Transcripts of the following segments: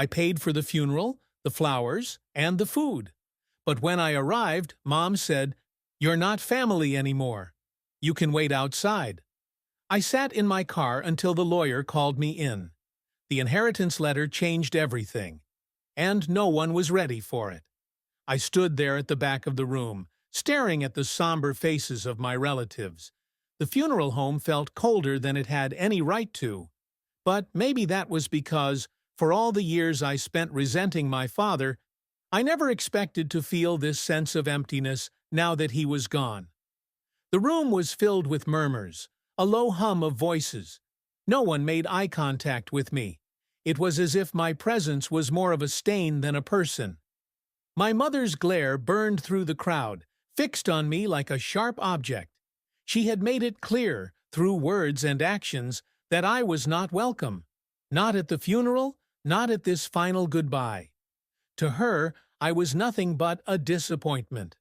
I paid for the funeral, the flowers, and the food. But when I arrived, Mom said, "You're not family anymore. You can wait outside." I sat in my car until the lawyer called me in. The inheritance letter changed everything, and no one was ready for it. I stood there at the back of the room, staring at the somber faces of my relatives. The funeral home felt colder than it had any right to. But maybe that was because, for all the years I spent resenting my father, I never expected to feel this sense of emptiness now that he was gone. The room was filled with murmurs, a low hum of voices. No one made eye contact with me. It was as if my presence was more of a stain than a person. My mother's glare burned through the crowd, fixed on me like a sharp object. She had made it clear, through words and actions, that I was not welcome. Not at the funeral, not at this final goodbye. To her, I was nothing but a disappointment.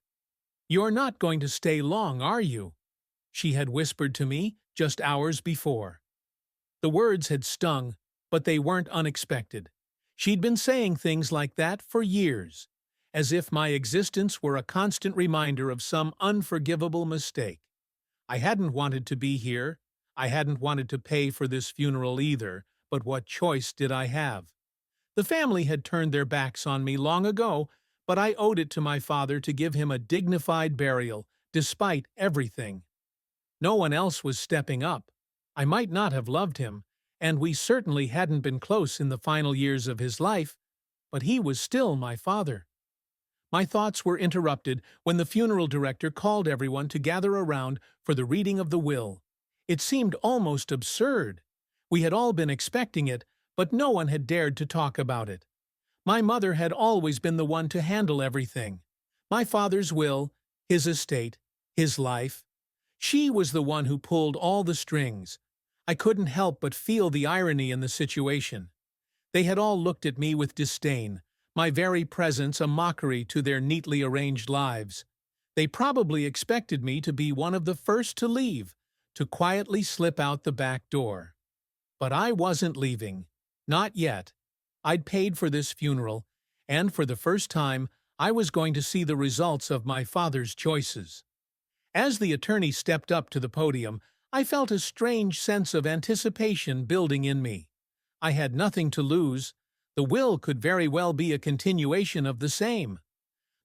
"You're not going to stay long, are you?" she had whispered to me just hours before. The words had stung, but they weren't unexpected. She'd been saying things like that for years, as if my existence were a constant reminder of some unforgivable mistake. I hadn't wanted to be here. I hadn't wanted to pay for this funeral either, but what choice did I have? The family had turned their backs on me long ago, but I owed it to my father to give him a dignified burial, despite everything. No one else was stepping up. I might not have loved him, and we certainly hadn't been close in the final years of his life, but he was still my father. My thoughts were interrupted when the funeral director called everyone to gather around for the reading of the will. It seemed almost absurd. We had all been expecting it, but no one had dared to talk about it. My mother had always been the one to handle everything. My father's will, his estate, his life. She was the one who pulled all the strings. I couldn't help but feel the irony in the situation. They had all looked at me with disdain, my very presence a mockery to their neatly arranged lives. They probably expected me to be one of the first to leave, to quietly slip out the back door. But I wasn't leaving. Not yet. I'd paid for this funeral, and for the first time, I was going to see the results of my father's choices. As the attorney stepped up to the podium, I felt a strange sense of anticipation building in me. I had nothing to lose. The will could very well be a continuation of the same.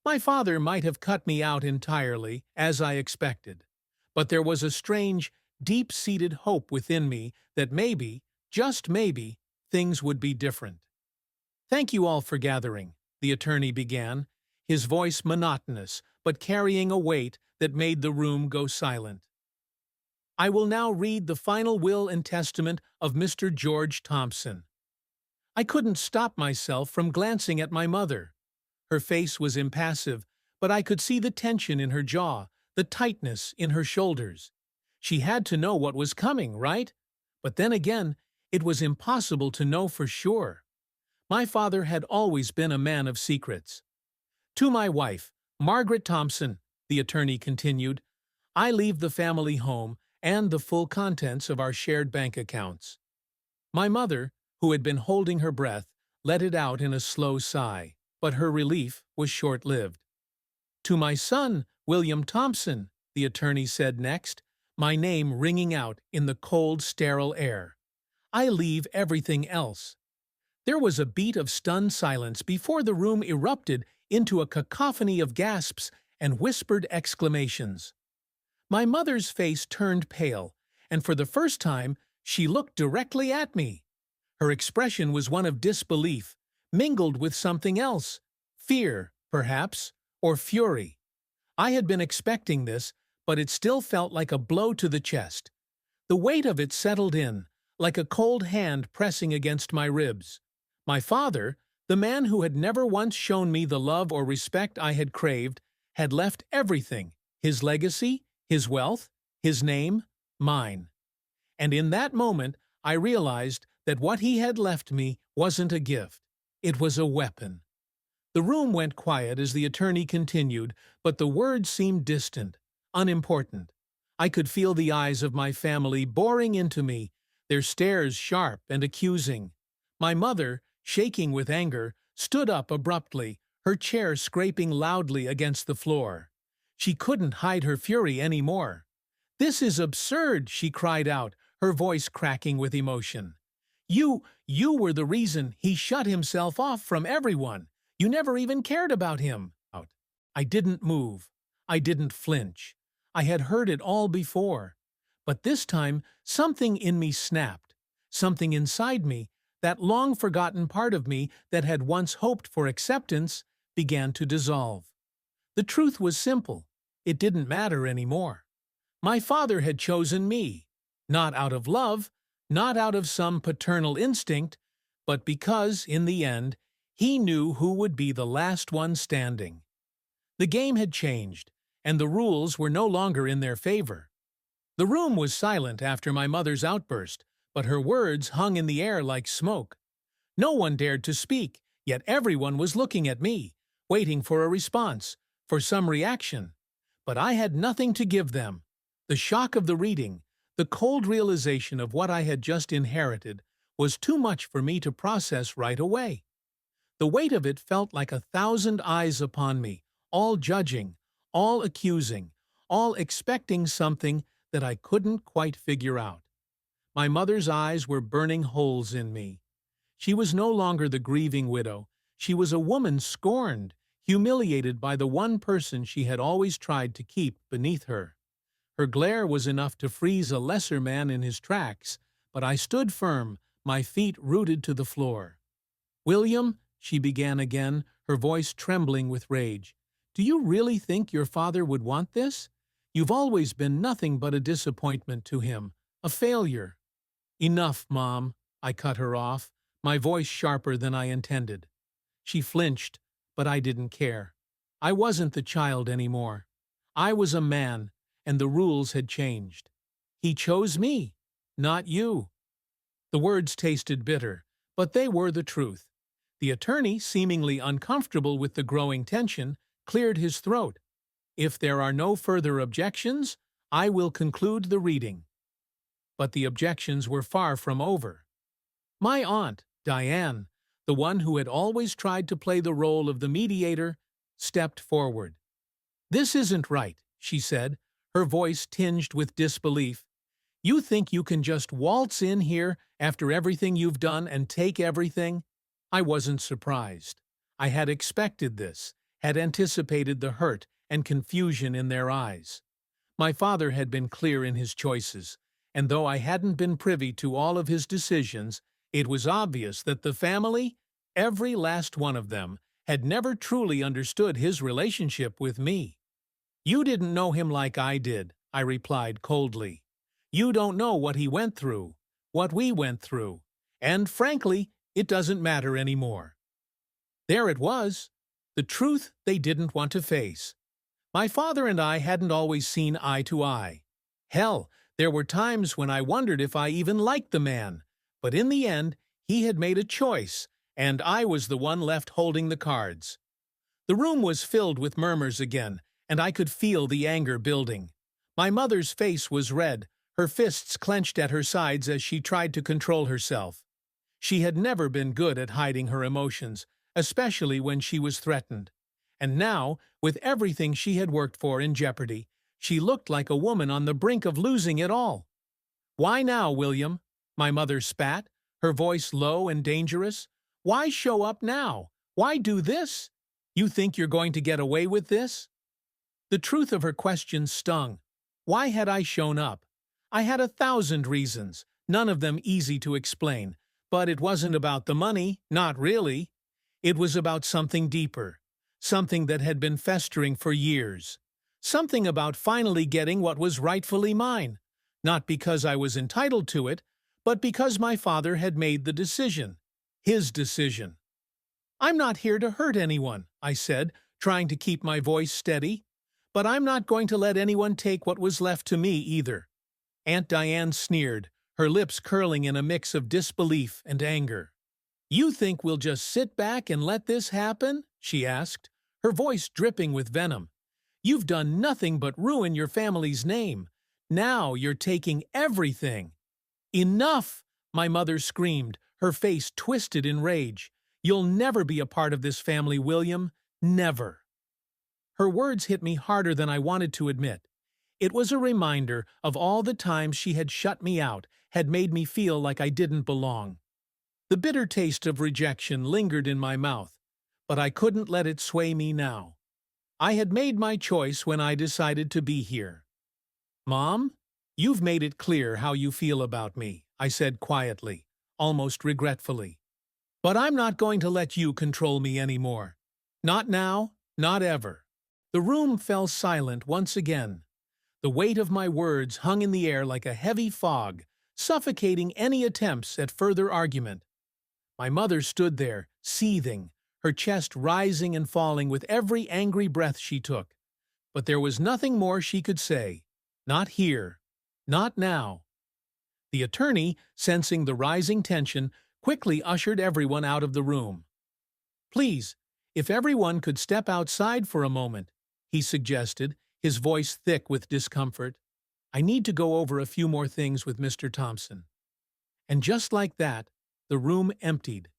My father might have cut me out entirely, as I expected. But there was a strange, deep-seated hope within me that maybe, just maybe, things would be different. "Thank you all for gathering," the attorney began, his voice monotonous, but carrying a weight that made the room go silent. "I will now read the final will and testament of Mr. George Thompson." I couldn't stop myself from glancing at my mother. Her face was impassive, but I could see the tension in her jaw, the tightness in her shoulders. She had to know what was coming, right? But then again, it was impossible to know for sure. My father had always been a man of secrets. "To my wife, Margaret Thompson," the attorney continued, "I leave the family home and the full contents of our shared bank accounts." My mother, who had been holding her breath, let it out in a slow sigh, but her relief was short-lived. "To my son, William Thompson," the attorney said next, my name ringing out in the cold, sterile air. "I leave everything else." There was a beat of stunned silence before the room erupted into a cacophony of gasps and whispered exclamations. My mother's face turned pale, and for the first time, she looked directly at me. Her expression was one of disbelief, mingled with something else, fear, perhaps, or fury. I had been expecting this, but it still felt like a blow to the chest. The weight of it settled in, like a cold hand pressing against my ribs. My father, the man who had never once shown me the love or respect I had craved, had left everything, his legacy, his wealth, his name, mine. And in that moment, I realized that what he had left me wasn't a gift. It was a weapon. The room went quiet as the attorney continued, but the words seemed distant, unimportant. I could feel the eyes of my family boring into me, their stares sharp and accusing. My mother, shaking with anger, stood up abruptly, her chair scraping loudly against the floor. She couldn't hide her fury anymore. "This is absurd," she cried out, her voice cracking with emotion. You were the reason he shut himself off from everyone. You never even cared about him." I didn't move. I didn't flinch. I had heard it all before. But this time, something in me snapped. Something inside me, that long-forgotten part of me that had once hoped for acceptance, began to dissolve. The truth was simple. It didn't matter anymore. My father had chosen me, not out of love, not out of some paternal instinct, but because, in the end, he knew who would be the last one standing. The game had changed, and the rules were no longer in their favor. The room was silent after my mother's outburst, but her words hung in the air like smoke. No one dared to speak, yet everyone was looking at me, waiting for a response, for some reaction. But I had nothing to give them. The shock of the reading, the cold realization of what I had just inherited, was too much for me to process right away. The weight of it felt like 1,000 eyes upon me, all judging, all accusing, all expecting something that I couldn't quite figure out. My mother's eyes were burning holes in me. She was no longer the grieving widow. She was a woman scorned, humiliated by the one person she had always tried to keep beneath her. Her glare was enough to freeze a lesser man in his tracks, but I stood firm, my feet rooted to the floor. "William," she began again, her voice trembling with rage, "do you really think your father would want this? You've always been nothing but a disappointment to him, a failure." "Enough, Mom," I cut her off, my voice sharper than I intended. She flinched, but I didn't care. I wasn't the child anymore. I was a man, and the rules had changed. He chose me, not you. The words tasted bitter, but they were the truth. The attorney, seemingly uncomfortable with the growing tension, cleared his throat. "If there are no further objections, I will conclude the reading." But the objections were far from over. My aunt, Diane, the one who had always tried to play the role of the mediator, stepped forward. "This isn't right," she said, her voice tinged with disbelief. "You think you can just waltz in here after everything you've done and take everything?" I wasn't surprised. I had expected this, had anticipated the hurt and confusion in their eyes. My father had been clear in his choices, and though I hadn't been privy to all of his decisions, it was obvious that the family, every last one of them, had never truly understood his relationship with me. "You didn't know him like I did," I replied coldly. "You don't know what he went through, what we went through, and frankly, it doesn't matter anymore." There it was, the truth they didn't want to face. My father and I hadn't always seen eye to eye. Hell, there were times when I wondered if I even liked the man, but in the end, he had made a choice, and I was the one left holding the cards. The room was filled with murmurs again, and I could feel the anger building. My mother's face was red, her fists clenched at her sides as she tried to control herself. She had never been good at hiding her emotions, especially when she was threatened. And now, with everything she had worked for in jeopardy, she looked like a woman on the brink of losing it all. "Why now, William?" my mother spat, her voice low and dangerous. "Why show up now? Why do this? You think you're going to get away with this?" The truth of her question stung. Why had I shown up? I had 1,000 reasons, none of them easy to explain, but it wasn't about the money, not really. It was about something deeper, something that had been festering for years, something about finally getting what was rightfully mine, not because I was entitled to it, but because my father had made the decision, his decision. "I'm not here to hurt anyone," I said, trying to keep my voice steady. "But I'm not going to let anyone take what was left to me either." Aunt Diane sneered, her lips curling in a mix of disbelief and anger. "You think we'll just sit back and let this happen?" she asked, her voice dripping with venom. "You've done nothing but ruin your family's name. Now you're taking everything." "Enough!" my mother screamed, her face twisted in rage. You'll never be a part of this family, William. Never. Her words hit me harder than I wanted to admit. It was a reminder of all the times she had shut me out, had made me feel like I didn't belong. The bitter taste of rejection lingered in my mouth, but I couldn't let it sway me now. I had made my choice when I decided to be here. Mom, you've made it clear how you feel about me, I said quietly, almost regretfully. But I'm not going to let you control me anymore. Not now, not ever. The room fell silent once again. The weight of my words hung in the air like a heavy fog, suffocating any attempts at further argument. My mother stood there, seething, her chest rising and falling with every angry breath she took. But there was nothing more she could say. Not here. Not now. The attorney, sensing the rising tension, quickly ushered everyone out of the room. Please, if everyone could step outside for a moment, he suggested, his voice thick with discomfort. I need to go over a few more things with Mr. Thompson. And just like that, the room emptied.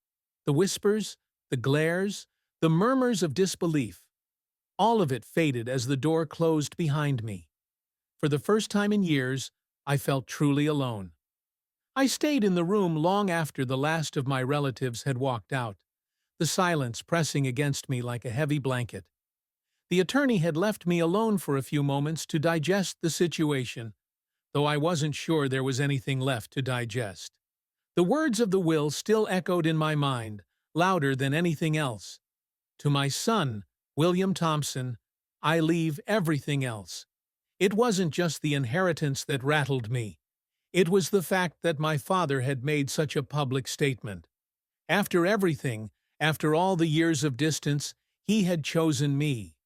The whispers, the glares, the murmurs of disbelief. All of it faded as the door closed behind me. For the first time in years, I felt truly alone. I stayed in the room long after the last of my relatives had walked out, the silence pressing against me like a heavy blanket. The attorney had left me alone for a few moments to digest the situation, though I wasn't sure there was anything left to digest. The words of the will still echoed in my mind, louder than anything else. To my son, William Thompson, I leave everything else. It wasn't just the inheritance that rattled me. It was the fact that my father had made such a public statement. After everything, after all the years of distance, he had chosen me.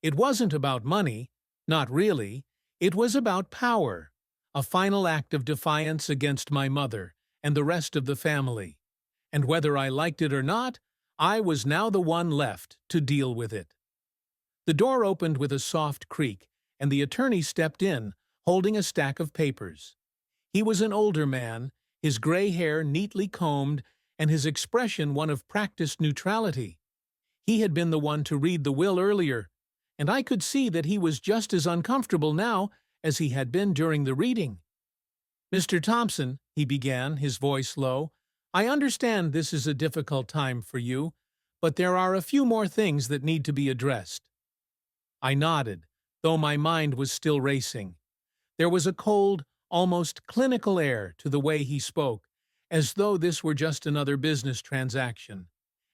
It wasn't about money, not really. It was about power, a final act of defiance against my mother and the rest of the family. And whether I liked it or not, I was now the one left to deal with it. The door opened with a soft creak, and the attorney stepped in, holding a stack of papers. He was an older man, his gray hair neatly combed, and his expression one of practiced neutrality. He had been the one to read the will earlier, and I could see that he was just as uncomfortable now as he had been during the reading. Mr. Thompson, he began, his voice low, I understand this is a difficult time for you, but there are a few more things that need to be addressed. I nodded, though my mind was still racing. There was a cold, almost clinical air to the way he spoke, as though this were just another business transaction.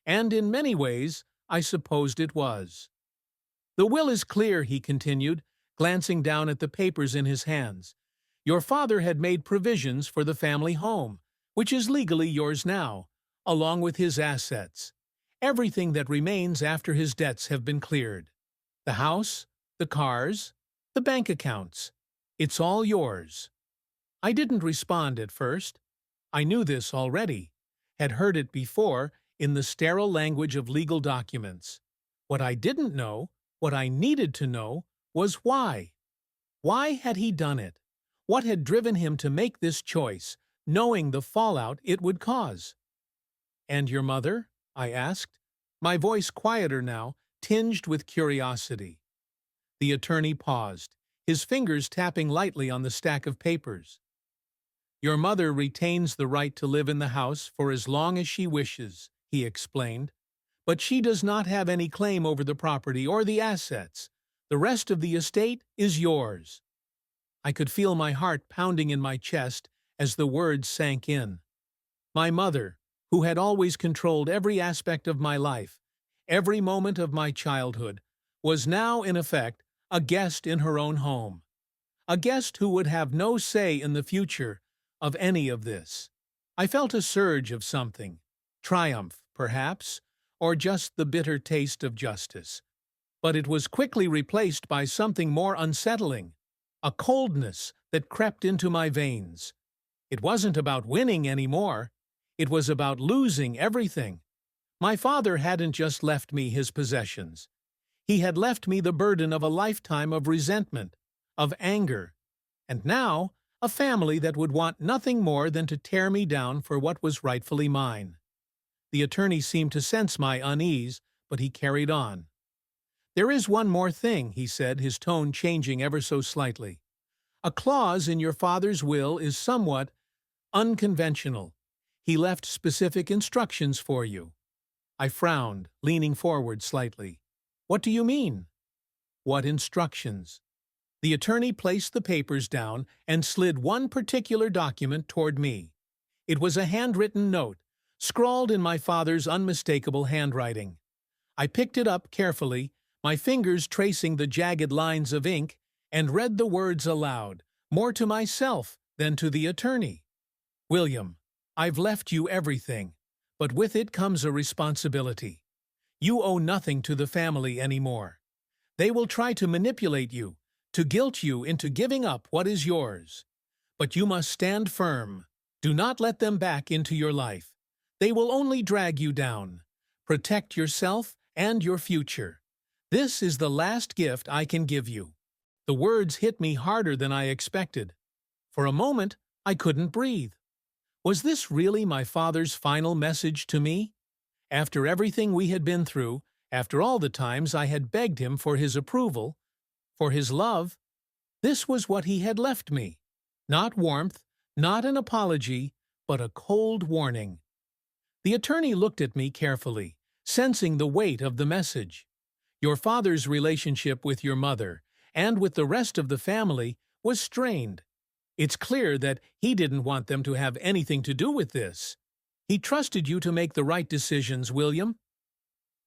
And in many ways, I supposed it was. The will is clear, he continued, glancing down at the papers in his hands. Your father had made provisions for the family home, which is legally yours now, along with his assets. Everything that remains after his debts have been cleared. The house, the cars, the bank accounts. It's all yours. I didn't respond at first. I knew this already, had heard it before in the sterile language of legal documents. What I didn't know, what I needed to know, was why. Why had he done it? What had driven him to make this choice, knowing the fallout it would cause? And your mother? I asked, my voice quieter now, tinged with curiosity. The attorney paused, his fingers tapping lightly on the stack of papers. Your mother retains the right to live in the house for as long as she wishes, he explained, but she does not have any claim over the property or the assets. The rest of the estate is yours. I could feel my heart pounding in my chest as the words sank in. My mother, who had always controlled every aspect of my life, every moment of my childhood, was now, in effect, a guest in her own home. A guest who would have no say in the future of any of this. I felt a surge of something, triumph, perhaps, or just the bitter taste of justice. But it was quickly replaced by something more unsettling, a coldness that crept into my veins. It wasn't about winning anymore. It was about losing everything. My father hadn't just left me his possessions. He had left me the burden of a lifetime of resentment, of anger, and now a family that would want nothing more than to tear me down for what was rightfully mine. The attorney seemed to sense my unease, but he carried on. "There is one more thing," he said, his tone changing ever so slightly. "A clause in your father's will is somewhat unconventional. He left specific instructions for you." I frowned, leaning forward slightly. "What do you mean?" "What instructions?" The attorney placed the papers down and slid one particular document toward me. It was a handwritten note, scrawled in my father's unmistakable handwriting. I picked it up carefully, my fingers tracing the jagged lines of ink, and read the words aloud, more to myself than to the attorney. "William, I've left you everything, but with it comes a responsibility. You owe nothing to the family anymore. They will try to manipulate you, to guilt you into giving up what is yours. But you must stand firm. Do not let them back into your life. They will only drag you down. Protect yourself and your future. This is the last gift I can give you." The words hit me harder than I expected. For a moment, I couldn't breathe. Was this really my father's final message to me? After everything we had been through, after all the times I had begged him for his approval, for his love, this was what he had left me. Not warmth, not an apology, but a cold warning. The attorney looked at me carefully, sensing the weight of the message. Your father's relationship with your mother, and with the rest of the family, was strained. It's clear that he didn't want them to have anything to do with this. He trusted you to make the right decisions, William.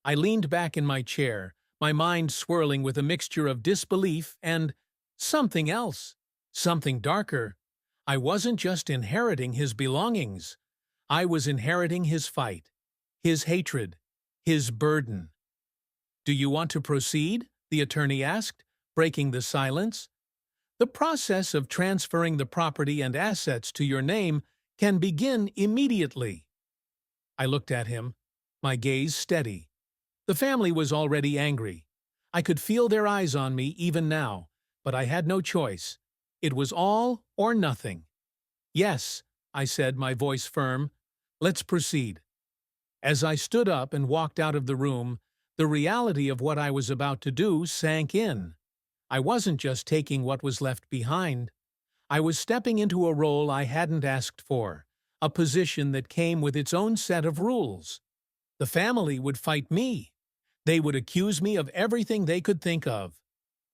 I leaned back in my chair, my mind swirling with a mixture of disbelief and something else, something darker. I wasn't just inheriting his belongings. I was inheriting his fight, his hatred, his burden. "Do you want to proceed?" the attorney asked, breaking the silence. "The process of transferring the property and assets to your name can begin immediately." I looked at him, my gaze steady. The family was already angry. I could feel their eyes on me even now, but I had no choice. It was all or nothing. "Yes," I said, my voice firm. "Let's proceed." As I stood up and walked out of the room, the reality of what I was about to do sank in. I wasn't just taking what was left behind. I was stepping into a role I hadn't asked for, a position that came with its own set of rules. The family would fight me. They would accuse me of everything they could think of.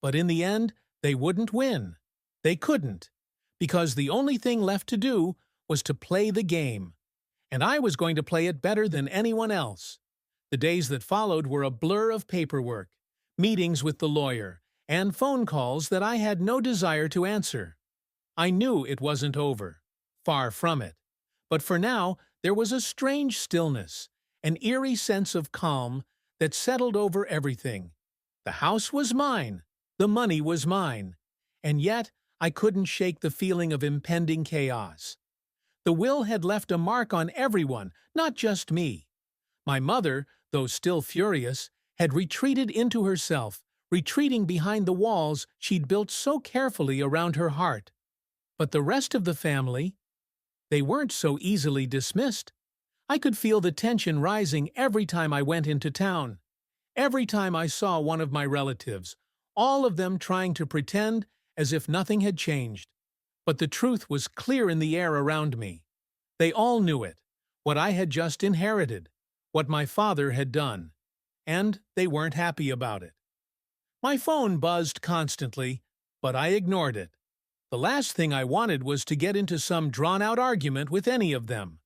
But in the end, they wouldn't win. They couldn't, because the only thing left to do was to play the game. And I was going to play it better than anyone else. The days that followed were a blur of paperwork, meetings with the lawyer, and phone calls that I had no desire to answer. I knew it wasn't over. Far from it. But for now, there was a strange stillness, an eerie sense of calm that settled over everything. The house was mine. The money was mine. And yet, I couldn't shake the feeling of impending chaos. The will had left a mark on everyone, not just me. My mother, though still furious, had retreated into herself, retreating behind the walls she'd built so carefully around her heart. But the rest of the family, they weren't so easily dismissed. I could feel the tension rising every time I went into town. Every time I saw one of my relatives, all of them trying to pretend as if nothing had changed. But the truth was clear in the air around me. They all knew it, what I had just inherited, what my father had done, and they weren't happy about it. My phone buzzed constantly, but I ignored it. The last thing I wanted was to get into some drawn-out argument with any of them.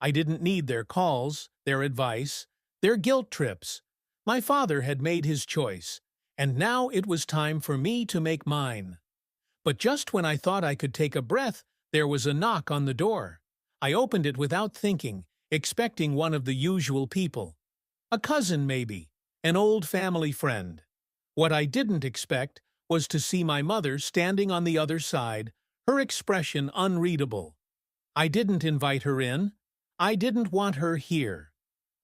I didn't need their calls, their advice, their guilt trips. My father had made his choice, and now it was time for me to make mine. But just when I thought I could take a breath, there was a knock on the door. I opened it without thinking, expecting one of the usual people. A cousin, maybe. An old family friend. What I didn't expect was to see my mother standing on the other side, her expression unreadable. I didn't invite her in. I didn't want her here.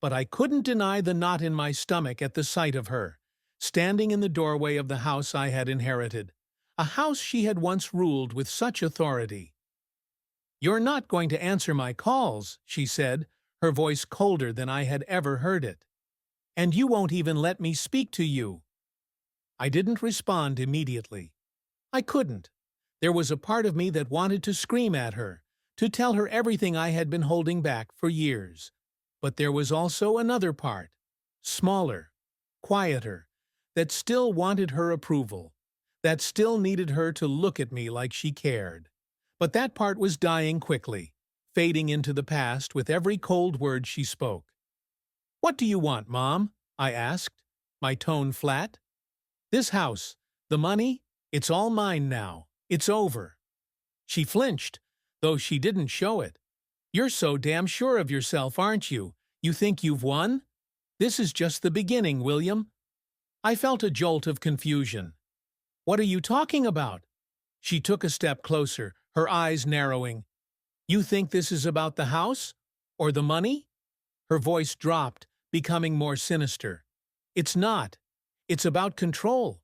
But I couldn't deny the knot in my stomach at the sight of her, standing in the doorway of the house I had inherited, a house she had once ruled with such authority. "You're not going to answer my calls," she said, her voice colder than I had ever heard it. "And you won't even let me speak to you." I didn't respond immediately. I couldn't. There was a part of me that wanted to scream at her, to tell her everything I had been holding back for years. But there was also another part, smaller, quieter, that still wanted her approval, that still needed her to look at me like she cared. But that part was dying quickly, fading into the past with every cold word she spoke. "What do you want, Mom?" I asked, my tone flat. "This house, the money, it's all mine now. It's over." She flinched, though she didn't show it. "You're so damn sure of yourself, aren't you? You think you've won? This is just the beginning, William." I felt a jolt of confusion. "What are you talking about?" She took a step closer, her eyes narrowing. "You think this is about the house? Or the money?" Her voice dropped, becoming more sinister. "It's not. It's about control.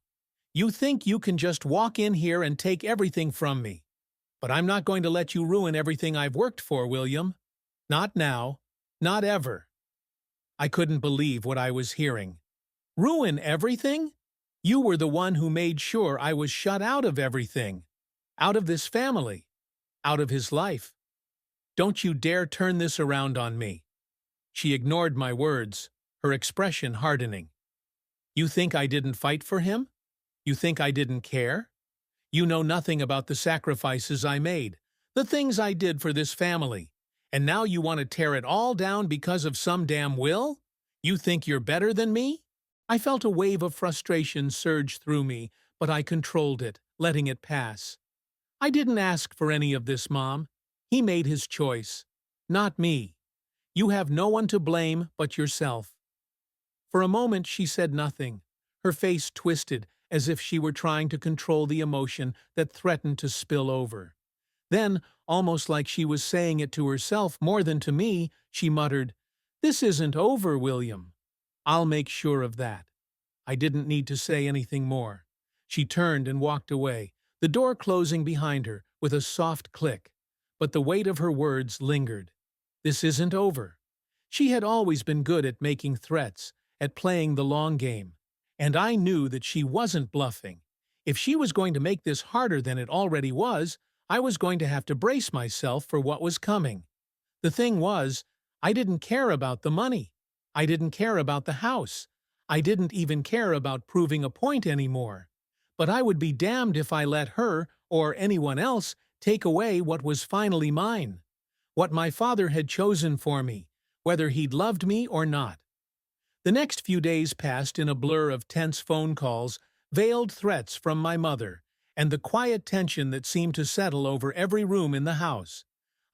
You think you can just walk in here and take everything from me. But I'm not going to let you ruin everything I've worked for, William. Not now. Not ever." I couldn't believe what I was hearing. Ruin everything? You were the one who made sure I was shut out of everything. Out of this family. Out of his life. Don't you dare turn this around on me." She ignored my words, her expression hardening. "You think I didn't fight for him? You think I didn't care? You know nothing about the sacrifices I made, the things I did for this family, and now you want to tear it all down because of some damn will? You think you're better than me?" I felt a wave of frustration surge through me, but I controlled it, letting it pass. "I didn't ask for any of this, Mom. He made his choice. Not me. You have no one to blame but yourself." For a moment she said nothing, her face twisted as if she were trying to control the emotion that threatened to spill over. Then, almost like she was saying it to herself more than to me, she muttered, "This isn't over, William. I'll make sure of that." I didn't need to say anything more. She turned and walked away, the door closing behind her with a soft click. But the weight of her words lingered. This isn't over. She had always been good at making threats, at playing the long game. And I knew that she wasn't bluffing. If she was going to make this harder than it already was, I was going to have to brace myself for what was coming. The thing was, I didn't care about the money. I didn't care about the house. I didn't even care about proving a point anymore. But I would be damned if I let her, or anyone else, take away what was finally mine. What my father had chosen for me, whether he'd loved me or not. The next few days passed in a blur of tense phone calls, veiled threats from my mother, and the quiet tension that seemed to settle over every room in the house.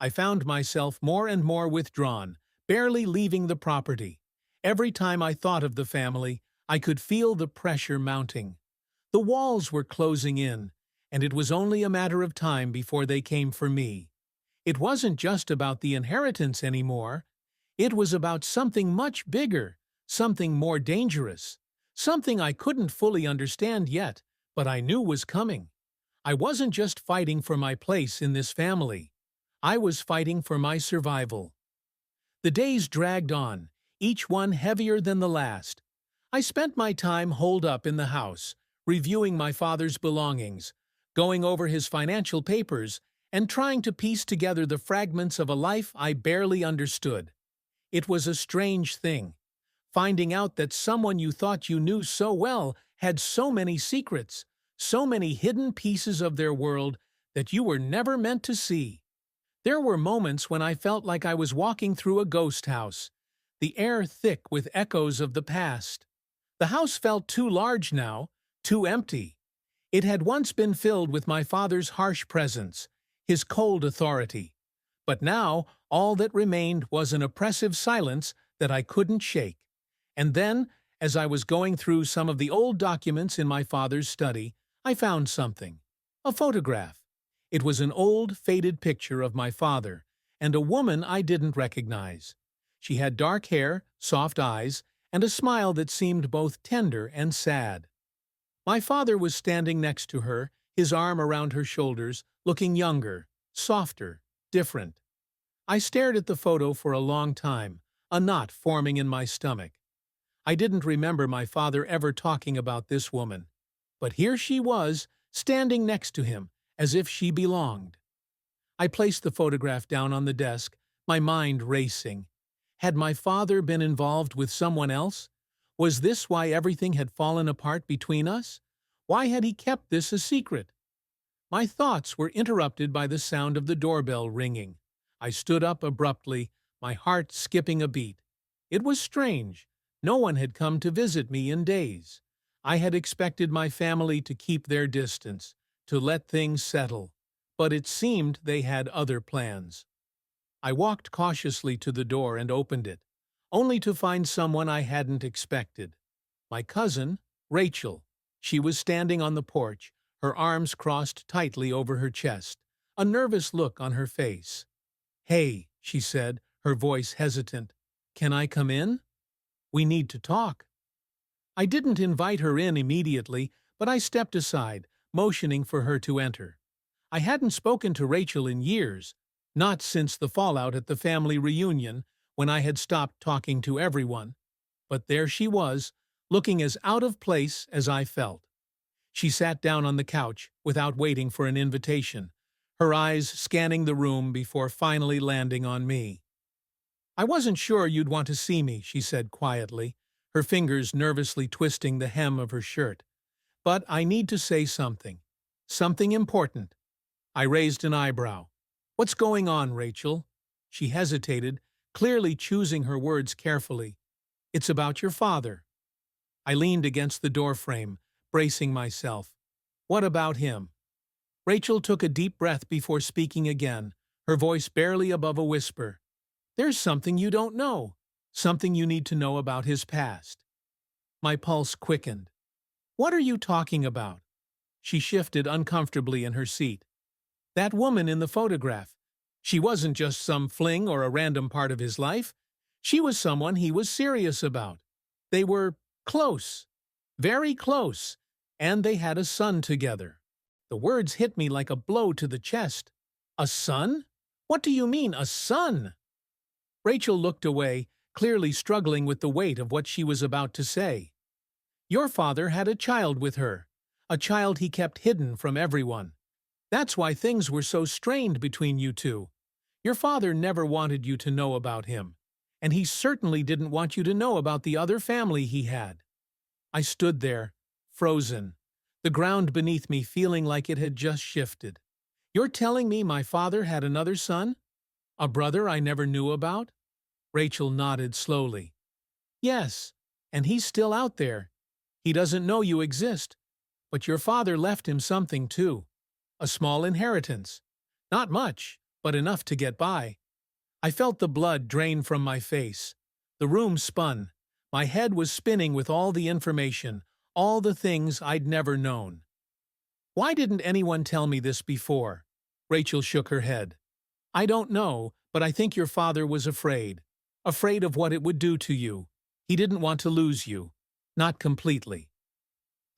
I found myself more and more withdrawn, barely leaving the property. Every time I thought of the family, I could feel the pressure mounting. The walls were closing in, and it was only a matter of time before they came for me. It wasn't just about the inheritance anymore. It was about something much bigger, something more dangerous, something I couldn't fully understand yet, but I knew was coming. I wasn't just fighting for my place in this family. I was fighting for my survival. The days dragged on, each one heavier than the last. I spent my time holed up in the house, reviewing my father's belongings, going over his financial papers, and trying to piece together the fragments of a life I barely understood. It was a strange thing, finding out that someone you thought you knew so well had so many secrets, so many hidden pieces of their world that you were never meant to see. There were moments when I felt like I was walking through a ghost house, the air thick with echoes of the past. The house felt too large now, too empty. It had once been filled with my father's harsh presence, his cold authority. But now all that remained was an oppressive silence that I couldn't shake. And then, as I was going through some of the old documents in my father's study, I found something. A photograph. It was an old, faded picture of my father, and a woman I didn't recognize. She had dark hair, soft eyes, and a smile that seemed both tender and sad. My father was standing next to her, his arm around her shoulders, looking younger, softer, different. I stared at the photo for a long time, a knot forming in my stomach. I didn't remember my father ever talking about this woman. But here she was, standing next to him, as if she belonged. I placed the photograph down on the desk, my mind racing. Had my father been involved with someone else? Was this why everything had fallen apart between us? Why had he kept this a secret? My thoughts were interrupted by the sound of the doorbell ringing. I stood up abruptly, my heart skipping a beat. It was strange. No one had come to visit me in days. I had expected my family to keep their distance, to let things settle, but it seemed they had other plans. I walked cautiously to the door and opened it, only to find someone I hadn't expected. My cousin, Rachel. She was standing on the porch, her arms crossed tightly over her chest, a nervous look on her face. "Hey," she said, her voice hesitant. "Can I come in? We need to talk." I didn't invite her in immediately, but I stepped aside, motioning for her to enter. I hadn't spoken to Rachel in years, not since the fallout at the family reunion, when I had stopped talking to everyone. But there she was, looking as out of place as I felt. She sat down on the couch without waiting for an invitation, her eyes scanning the room before finally landing on me. "I wasn't sure you'd want to see me," she said quietly, her fingers nervously twisting the hem of her shirt. "But I need to say something. Something important." I raised an eyebrow. "What's going on, Rachel?" She hesitated, clearly choosing her words carefully. "It's about your father." I leaned against the doorframe, bracing myself. "What about him?" Rachel took a deep breath before speaking again, her voice barely above a whisper. "There's something you don't know, something you need to know about his past." My pulse quickened. "What are you talking about?" She shifted uncomfortably in her seat. "That woman in the photograph. She wasn't just some fling or a random part of his life. She was someone he was serious about. They were close, very close, and they had a son together." The words hit me like a blow to the chest. "A son? What do you mean, a son?" Rachel looked away, clearly struggling with the weight of what she was about to say. "Your father had a child with her, a child he kept hidden from everyone. That's why things were so strained between you two. Your father never wanted you to know about him, and he certainly didn't want you to know about the other family he had." I stood there, frozen, the ground beneath me feeling like it had just shifted. "You're telling me my father had another son? A brother I never knew about?" Rachel nodded slowly. "Yes, and he's still out there. He doesn't know you exist. But your father left him something, too. A small inheritance. Not much, but enough to get by." I felt the blood drain from my face. The room spun. My head was spinning with all the information, all the things I'd never known. "Why didn't anyone tell me this before?" Rachel shook her head. "I don't know, but I think your father was afraid. Afraid of what it would do to you. He didn't want to lose you. Not completely."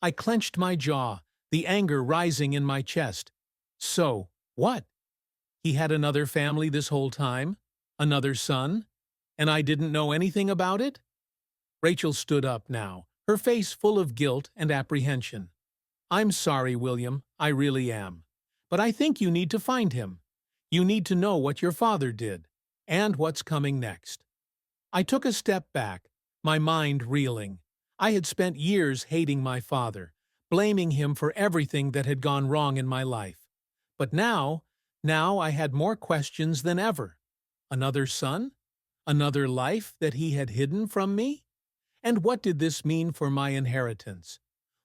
I clenched my jaw, the anger rising in my chest. So, what? He had another family this whole time? Another son? And I didn't know anything about it? Rachel stood up now, her face full of guilt and apprehension. "I'm sorry, William, I really am. But I think you need to find him. You need to know what your father did, and what's coming next." I took a step back, my mind reeling. I had spent years hating my father, blaming him for everything that had gone wrong in my life. But now I had more questions than ever. Another son? Another life that he had hidden from me? And what did this mean for my inheritance?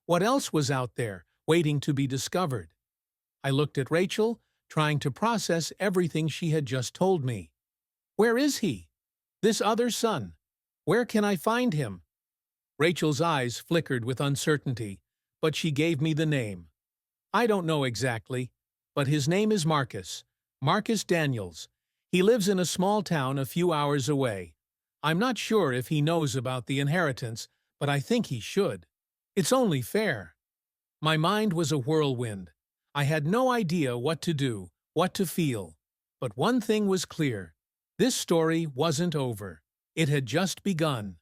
What else was out there, waiting to be discovered? I looked at Rachel, trying to process everything she had just told me. Where is he? This other son? Where can I find him? Rachel's eyes flickered with uncertainty, but she gave me the name. "I don't know exactly, but his name is Marcus. Marcus Daniels. He lives in a small town a few hours away. I'm not sure if he knows about the inheritance, but I think he should. It's only fair." My mind was a whirlwind. I had no idea what to do, what to feel. But one thing was clear. This story wasn't over. It had just begun.